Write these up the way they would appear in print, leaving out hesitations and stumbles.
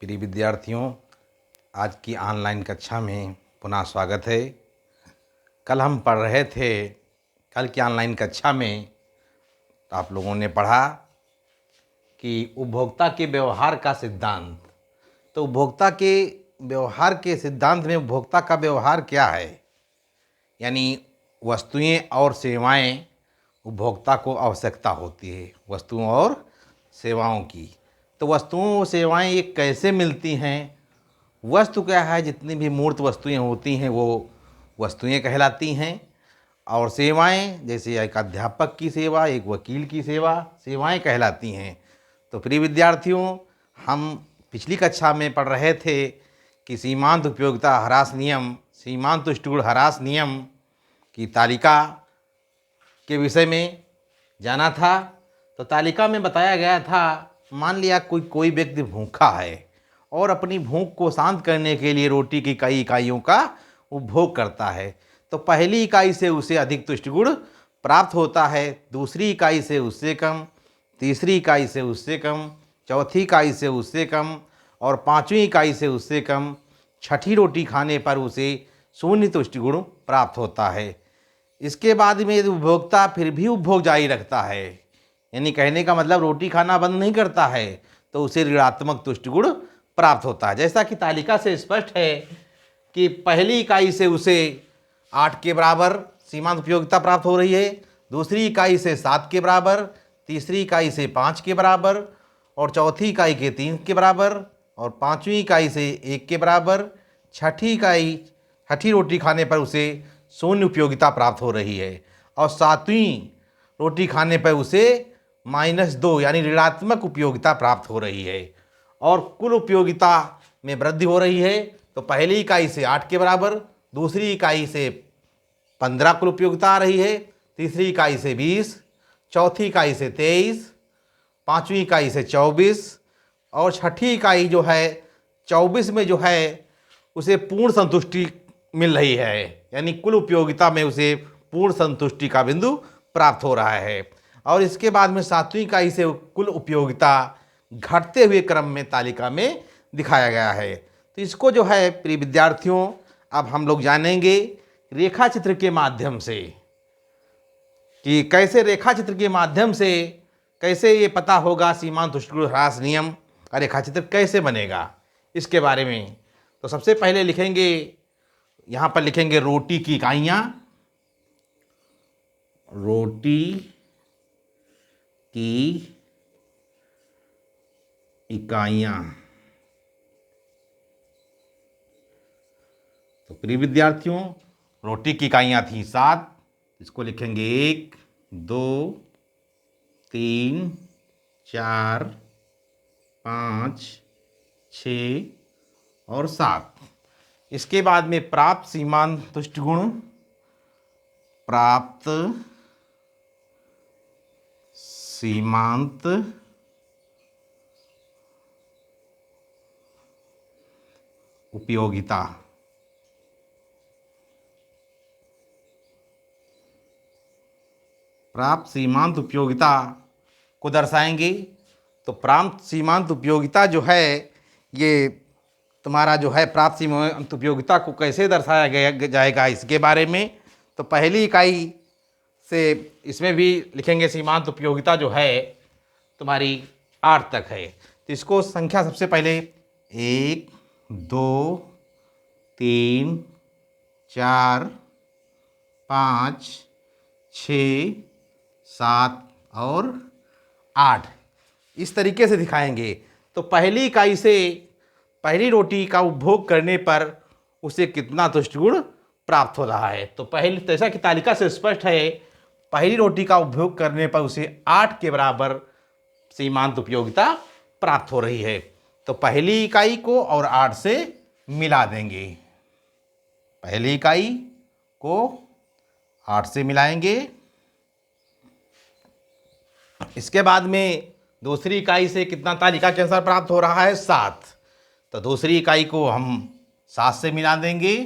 प्रिय विद्यार्थियों, आज की ऑनलाइन कक्षा में पुनः स्वागत है। कल हम पढ़ रहे थे, कल की ऑनलाइन कक्षा में तो आप लोगों ने पढ़ा कि उपभोक्ता के व्यवहार का सिद्धांत। तो उपभोक्ता के व्यवहार के सिद्धांत में उपभोक्ता का व्यवहार क्या है, यानी वस्तुएं और सेवाएं उपभोक्ता को आवश्यकता होती है, वस्तुओं और सेवाओं की। तो वस्तुओं और सेवाएं ये कैसे मिलती हैं? वस्तु क्या है, जितनी भी मूर्त वस्तुएं होती हैं वो वस्तुएं कहलाती हैं, और सेवाएं जैसे एक अध्यापक की सेवा, एक वकील की सेवा, सेवाएं कहलाती हैं। तो प्रिय विद्यार्थियों, हम पिछली कक्षा में पढ़ रहे थे कि सीमांत उपयोगिता ह्रास नियम, सीमांत तुष्टिगुण ह्रास नियम की तालिका के विषय में जाना था। तो तालिका में बताया गया था, मान लिया कोई व्यक्ति भूखा है और अपनी भूख को शांत करने के लिए रोटी की कई इकाइयों का उपभोग करता है। तो पहली इकाई से उसे अधिक तुष्टिगुण प्राप्त होता है, दूसरी इकाई से उससे कम, तीसरी इकाई से उससे कम, चौथी इकाई से उससे कम और पांचवी इकाई से उससे कम। छठी रोटी खाने पर उसे शून्य तुष्टिगुण प्राप्त होता है। इसके बाद में यदि उपभोक्ता फिर भी उपभोग जारी रखता है, यानी कहने का मतलब रोटी खाना बंद नहीं करता है, तो उसे ऋणात्मक तुष्टिगुण प्राप्त होता है। जैसा कि तालिका से स्पष्ट है कि पहली इकाई से उसे 8 के बराबर सीमांत उपयोगिता प्राप्त हो रही है, दूसरी इकाई से 7 के बराबर, तीसरी इकाई से 5 के बराबर और चौथी इकाई के 3 के बराबर और पांचवी इकाई से 1 के बराबर। छठी रोटी खाने पर उसे शून्य उपयोगिता प्राप्त हो रही है और सातवीं रोटी खाने पर उसे -2 यानी ऋणात्मक उपयोगिता प्राप्त हो रही है और कुल उपयोगिता में वृद्धि हो रही है। तो पहली इकाई से 8 के बराबर, दूसरी इकाई से 15 कुल उपयोगिता आ रही है, तीसरी इकाई से 20, चौथी इकाई से 23, पांचवी इकाई से 24 और छठी इकाई जो है 24 में जो है उसे पूर्ण संतुष्टि मिल रही है, यानी कुल उपयोगिता में उसे पूर्ण संतुष्टि का बिंदु प्राप्त हो रहा है। और इसके बाद में सातवीं इकाई से कुल उपयोगिता घटते हुए क्रम में तालिका में दिखाया गया है। तो इसको जो है प्रिय विद्यार्थियों, अब हम लोग जानेंगे रेखा चित्र के माध्यम से कि कैसे रेखा चित्र के माध्यम से कैसे ये पता होगा सीमांत तुष्टिगुण ह्रास नियम का रेखा चित्र कैसे बनेगा, इसके बारे में। तो सबसे पहले लिखेंगे, यहाँ पर लिखेंगे रोटी की इकाइयाँ, रोटी की इकाइयाँ। तो प्रिय विद्यार्थियों, रोटी की इकाइयाँ थी 7, इसको लिखेंगे 1, 2, 3, 4, 5, 6 और 7। इसके बाद में प्राप्त सीमांत तुष्टिगुण, प्राप्त सीमांत उपयोगिता, प्राप्त सीमांत उपयोगिता को दर्शाएंगे। तो प्राप्त सीमांत उपयोगिता जो है, ये तुम्हारा जो है प्राप्त सीमांत उपयोगिता को कैसे दर्शाया गया जाएगा, इसके बारे में। तो पहली इकाई से इसमें भी लिखेंगे सीमांत उपयोगिता जो है तुम्हारी 8 तक है। तो इसको संख्या सबसे पहले 1, 2, 3, 4, 5, 6, 7 और 8 इस तरीके से दिखाएंगे। तो पहली इकाई से पहली रोटी का उपभोग करने पर उसे कितना तुष्टिगुण प्राप्त हो रहा है। तो पहली, जैसा कि तालिका से स्पष्ट है, पहली रोटी का उपभोग करने पर उसे 8 के बराबर सीमांत उपयोगिता प्राप्त हो रही है। तो पहली इकाई को और 8 से मिला देंगे, पहली इकाई को 8 से मिलाएंगे। इसके बाद में दूसरी इकाई से कितना तालिका के अनुसार प्राप्त हो रहा है, 7। तो दूसरी इकाई को हम 7 से मिला देंगे।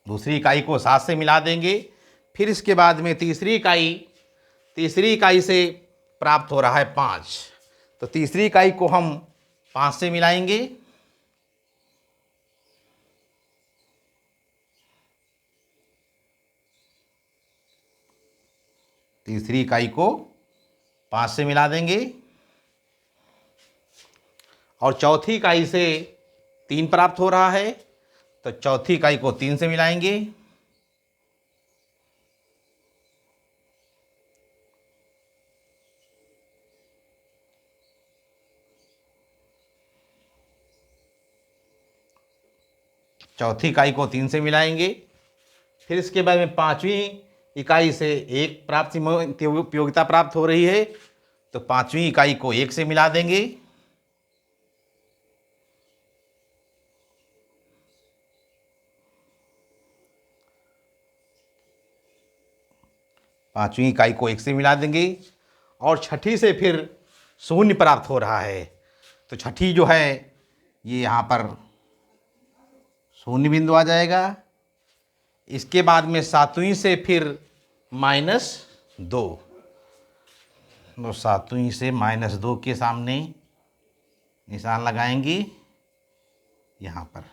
दूसरी इकाई को 7 से मिला देंगे। फिर इसके बाद में तीसरी इकाई तीसरी इकाई से प्राप्त हो रहा है 5। तो तीसरी इकाई को हम 5 से मिलाएंगे। तीसरी इकाई को 5 से मिला देंगे और चौथी इकाई से 3 प्राप्त हो रहा है, तो चौथी इकाई को 3 से मिलाएंगे। चौथी इकाई को 3 से मिलाएंगे। फिर इसके बाद में पांचवी इकाई से 1 प्राप्त उपयोगिता प्राप्त हो रही है, तो पांचवी इकाई को 1 से मिला देंगे। पांचवी इकाई को 1 से मिला देंगे और छठी से फिर 0 प्राप्त हो रहा है, तो छठी जो है ये यहाँ पर 0 बिंदु आ जाएगा। इसके बाद में सातवीं से फिर -2, तो सातवीं से -2 के सामने निशान लगाएंगे। यहाँ पर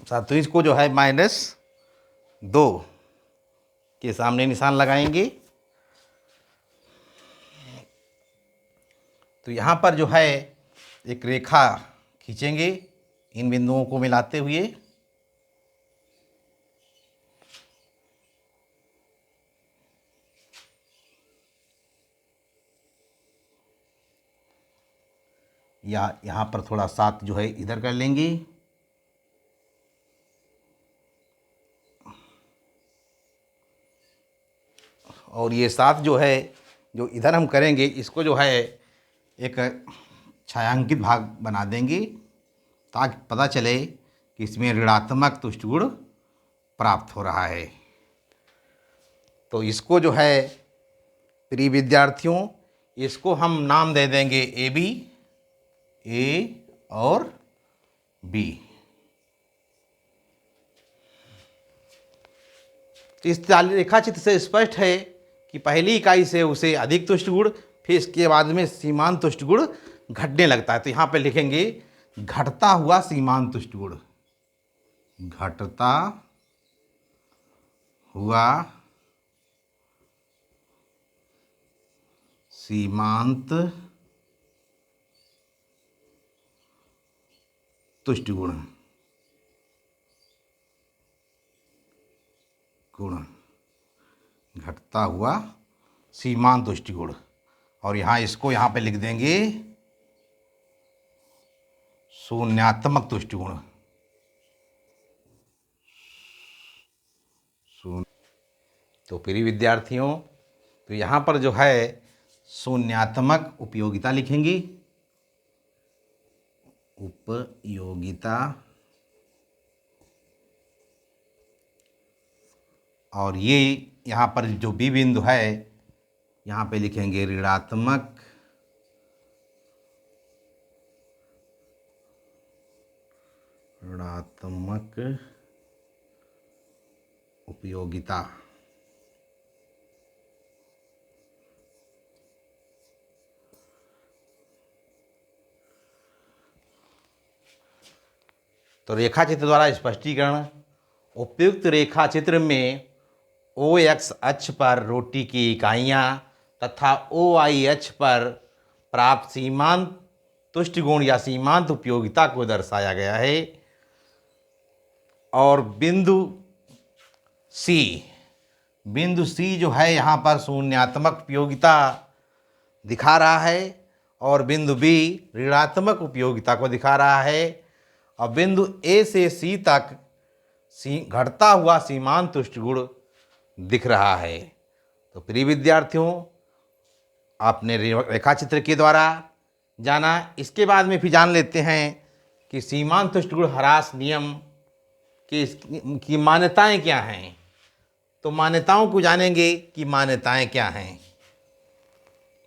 सातवीं को जो है -2 के सामने निशान लगाएंगे। तो यहाँ पर जो है एक रेखा खींचेंगे इन बिंदुओं को मिलाते हुए। या यहाँ पर थोड़ा 7 जो है इधर कर लेंगे। और ये 7 जो है जो इधर हम करेंगे, इसको जो है एक छायांकित भाग बना देंगे ताकि पता चले कि इसमें ऋणात्मक तुष्टिगुण प्राप्त हो रहा है। तो इसको जो है प्रिय विद्यार्थियों, इसको हम नाम दे देंगे AB, A और B। तो इस रेखा चित्र से स्पष्ट है कि पहली इकाई से उसे अधिक तुष्टिगुण, फिर इसके बाद में सीमांत तुष्टिगुण घटने लगता है। तो यहाँ पे लिखेंगे घटता हुआ सीमांत तुष्टिगुण, घटता हुआ सीमांत तुष्टिगुण घटता हुआ सीमांत तुष्टिगुण। और यहाँ इसको यहाँ पे लिख देंगे शून्यात्मक तुष्टिगुण। तो प्रिय विद्यार्थियों, तो यहाँ पर जो है शून्यात्मक उपयोगिता लिखेंगे, उपयोगिता, और ये यहाँ पर जो बी बिंदु है यहाँ पे लिखेंगे ऋणात्मक उपयोगिता। तो रेखा चित्र द्वारा स्पष्टीकरण। उपयुक्त रेखा चित्र में OX अक्ष पर रोटी की इकाइयाँ तथा OY अक्ष पर प्राप्त सीमांत तुष्टिगुण या सीमांत उपयोगिता को दर्शाया गया है। और बिंदु C जो है यहाँ पर शून्यात्मक उपयोगिता दिखा रहा है और बिंदु B ऋणात्मक उपयोगिता को दिखा रहा है और बिंदु A से C तक घटता हुआ सीमांत तुष्टिगुण दिख रहा है। तो प्रिय विद्यार्थियों, आपने रेखा चित्र के द्वारा जाना। इसके बाद में फिर जान लेते हैं कि सीमांत तुष्टिगुण ह्रास नियम की मान्यताएं क्या हैं। तो मान्यताओं को जानेंगे कि मान्यताएं क्या हैं।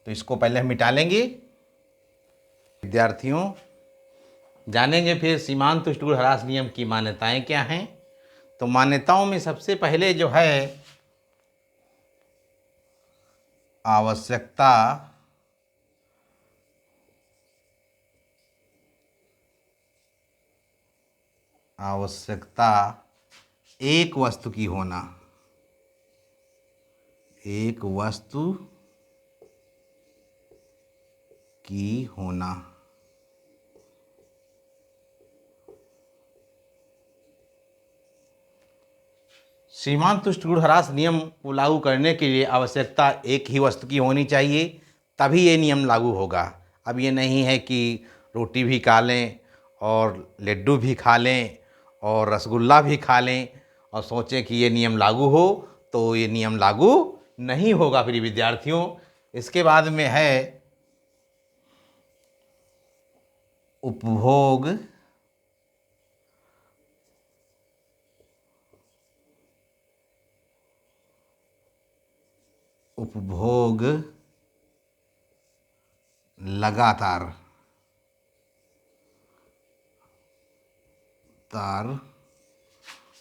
तो इसको पहले हम मिटा लेंगे विद्यार्थियों, जानेंगे फिर सीमांत तुष्टिगुण ह्रास नियम की मान्यताएं क्या हैं। तो मान्यताओं में सबसे पहले जो है आवश्यकता आवश्यकता एक वस्तु की होना, एक वस्तु की होना। सीमांत तुष्टिगुण ह्रास नियम को लागू करने के लिए आवश्यकता एक ही वस्तु की होनी चाहिए, तभी ये नियम लागू होगा। अब ये नहीं है कि रोटी भी खा लें और लड्डू भी खा लें और रसगुल्ला भी खा लें और सोचें कि ये नियम लागू हो, तो ये नियम लागू नहीं होगा प्रिय विद्यार्थियों। इसके बाद में है उपभोग उपभोग लगातार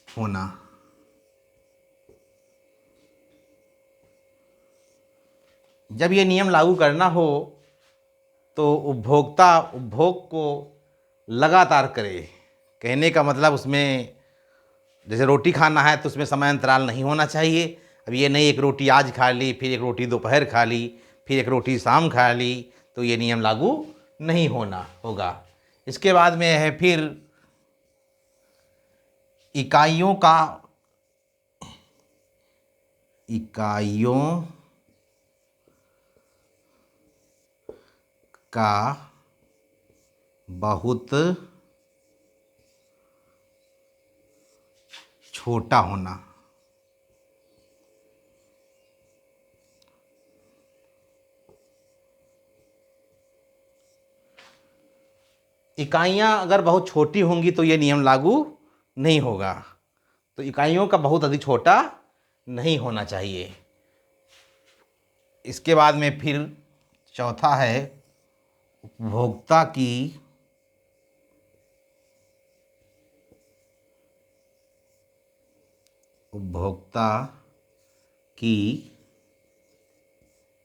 होना। जब ये नियम लागू करना हो तो उपभोक्ता उपभोग को लगातार करे। कहने का मतलब उसमें जैसे रोटी खाना है तो उसमें समय अंतराल नहीं होना चाहिए। अब ये नहीं एक रोटी आज खा ली, फिर एक रोटी दोपहर खा ली, फिर एक रोटी शाम खा ली, तो ये नियम लागू नहीं होगा। इसके बाद में है फिर इकाइयों का बहुत छोटा होना। इकाइयाँ अगर बहुत छोटी होंगी तो ये नियम लागू नहीं होगा। तो इकाइयों का बहुत अधिक छोटा नहीं होना चाहिए। इसके बाद में फिर चौथा है उपभोक्ता की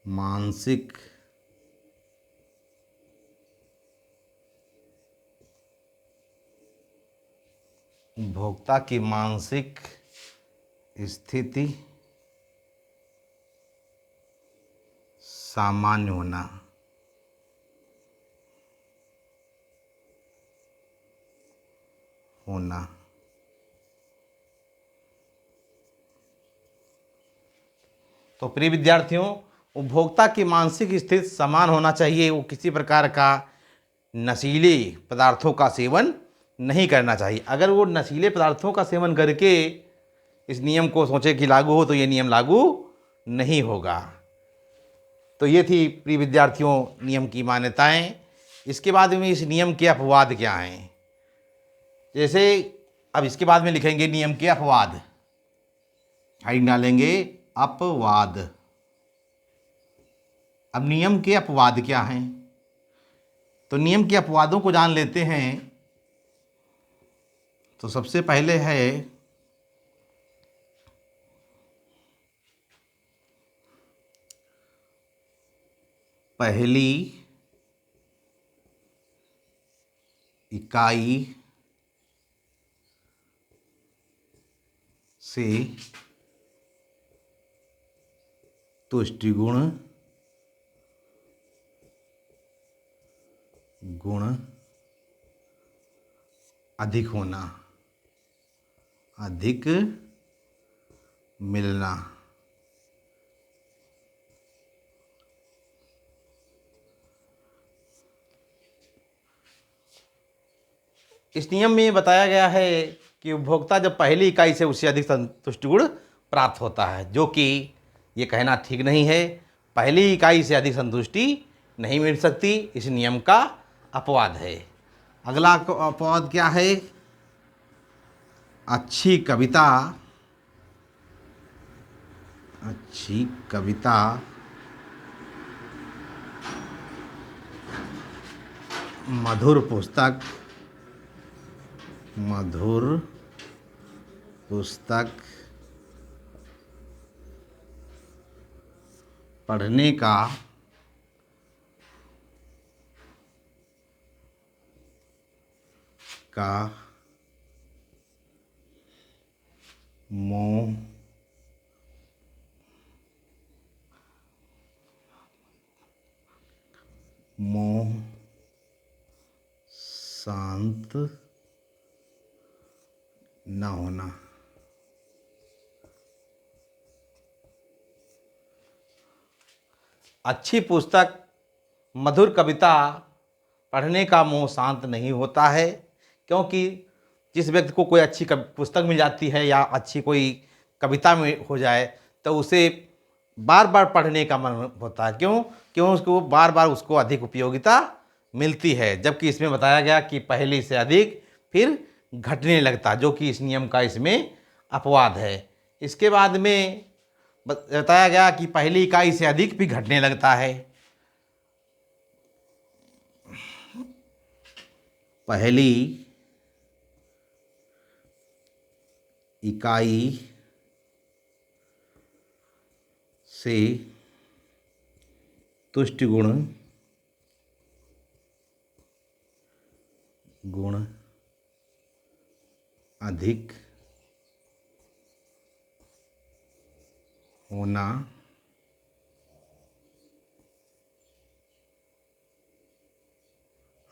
मानसिक स्थिति सामान्य होना। तो प्रिय विद्यार्थियों, उपभोक्ता की मानसिक स्थिति समान होना चाहिए। वो किसी प्रकार का नशीले पदार्थों का सेवन नहीं करना चाहिए। अगर वो नशीले पदार्थों का सेवन करके इस नियम को सोचे कि लागू हो, तो ये नियम लागू नहीं होगा। तो ये थी प्रिय विद्यार्थियों नियम की मान्यताएं। इसके बाद में इस नियम के अपवाद क्या हैं। जैसे अब इसके बाद में लिखेंगे नियम के अपवाद, हेडिंग डालेंगे अपवाद। अब नियम के अपवाद क्या हैं, तो नियम के अपवादों को जान लेते हैं। तो सबसे पहले है पहली इकाई से तुष्टिगुण अधिक मिलना। इस नियम में बताया गया है कि उपभोक्ता जब पहली इकाई से उससे अधिक तुष्टिगुण प्राप्त होता है, जो कि ये कहना ठीक नहीं है। पहली इकाई से अधिक संतुष्टि नहीं मिल सकती, इस नियम का अपवाद है। अगला अपवाद क्या है, अच्छी कविता मधुर पुस्तक पढ़ने का मोह शांत न होना। अच्छी पुस्तक, मधुर कविता पढ़ने का मोह शांत नहीं होता है, क्योंकि जिस व्यक्ति को कोई अच्छी पुस्तक मिल जाती है या अच्छी कोई कविता में हो जाए तो उसे बार बार पढ़ने का मन होता है। क्यों उसको बार बार उसको अधिक उपयोगिता मिलती है। जबकि इसमें बताया गया कि पहले से अधिक फिर घटने लगता, जो कि इस नियम का इसमें अपवाद है। इसके बाद में बताया गया कि पहली इकाई से अधिक भी घटने लगता है। पहली इकाई से तुष्टि गुण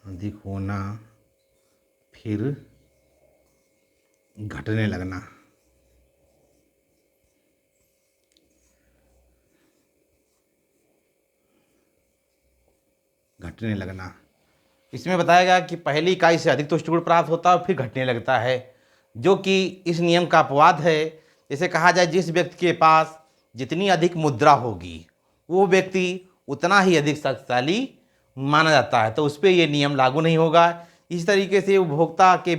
अधिक होना फिर घटने लगना। इसमें बताया गया कि पहली इकाई से अधिक तुष्टि गुण प्राप्त होता है और फिर घटने लगता है, जो कि इस नियम का अपवाद है। जैसे कहा जाए, जिस व्यक्ति के पास जितनी अधिक मुद्रा होगी वो व्यक्ति उतना ही अधिक शक्तिशाली माना जाता है, तो उस पर यह नियम लागू नहीं होगा। इस तरीके से उपभोक्ता के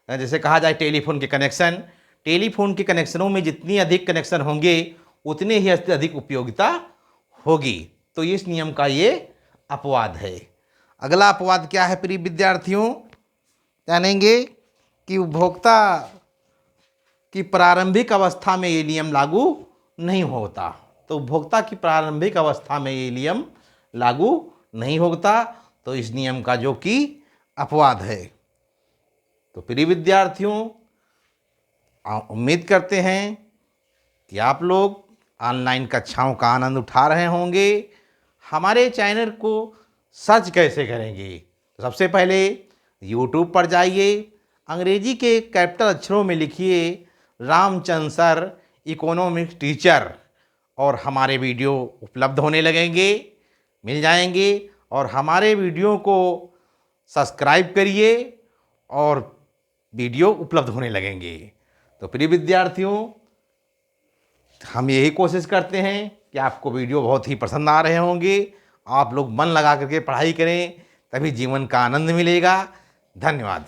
जैसे कहा जाए टेलीफोन के कनेक्शनों में जितनी अधिक कनेक्शन होंगे उतने ही अधिक उपयोगिता होगी। तो इस नियम का ये अपवाद है। अगला अपवाद क्या है प्रिय विद्यार्थियों, जानेंगे कि उपभोक्ता की प्रारंभिक अवस्था में ये नियम लागू नहीं होता। तो उपभोक्ता की प्रारंभिक अवस्था में ये नियम लागू नहीं होता, तो इस नियम का जो कि अपवाद है। तो प्रिय विद्यार्थियों, उम्मीद करते हैं कि आप लोग ऑनलाइन कक्षाओं का आनंद उठा रहे होंगे। हमारे चैनल को सर्च कैसे करेंगे? तो सबसे पहले YouTube पर जाइए, अंग्रेजी के कैपिटल अक्षरों में लिखिए रामचंद्र सर इकोनॉमिक्स टीचर, और हमारे वीडियो उपलब्ध होने लगेंगे, मिल जाएंगे। और हमारे वीडियो को सब्सक्राइब करिए और वीडियो उपलब्ध होने लगेंगे। तो प्रिय विद्यार्थियों, हम यही कोशिश करते हैं कि आपको वीडियो बहुत ही पसंद आ रहे होंगे। आप लोग मन लगा करके पढ़ाई करें, तभी जीवन का आनंद मिलेगा। धन्यवाद।